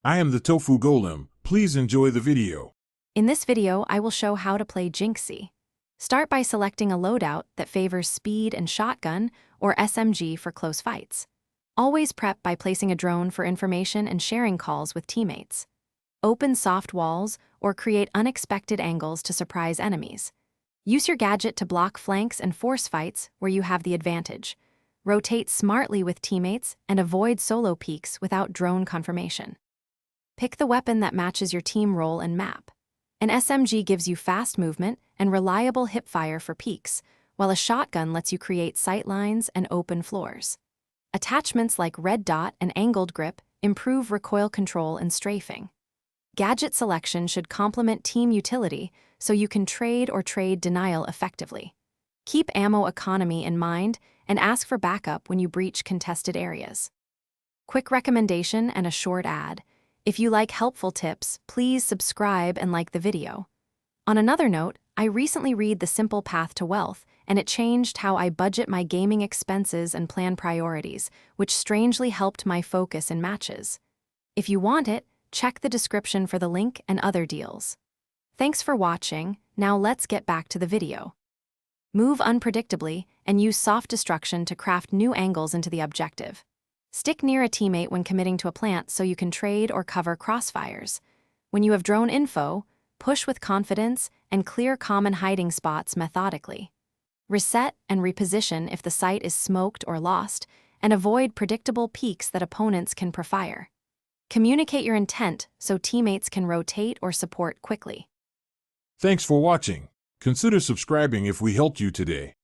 I am the Tofu Golem. Please enjoy the video. In this video, I will show how to play Jynxzi. Start by selecting a loadout that favors speed and shotgun, or SMG for close fights. Always prep by placing a drone for information and sharing calls with teammates. Open soft walls or create unexpected angles to surprise enemies. Use your gadget to block flanks and force fights where you have the advantage. Rotate smartly with teammates and avoid solo peeks without drone confirmation. Pick the weapon that matches your team role and map. An SMG gives you fast movement and reliable hipfire for peeks, while a shotgun lets you create sight lines and open floors. Attachments like red dot and angled grip improve recoil control and strafing. Gadget selection should complement team utility so you can trade or trade denial effectively. Keep ammo economy in mind and ask for backup when you breach contested areas. Quick recommendation and a short ad. If you like helpful tips, please subscribe and like the video. On another note, I recently read The Simple Path to Wealth, and it changed how I budget my gaming expenses and plan priorities, which strangely helped my focus in matches. If you want it, check the description for the link and other deals. Thanks for watching. Now let's get back to the video. Move unpredictably and use soft destruction to craft new angles into the objective. Stick near a teammate when committing to a plant so you can trade or cover crossfires. When you have drone info, push with confidence and clear common hiding spots methodically. Reset and reposition if the site is smoked or lost, and avoid predictable peaks that opponents can prefire. Communicate your intent so teammates can rotate or support quickly. Thanks for watching. Consider subscribing if we helped you today.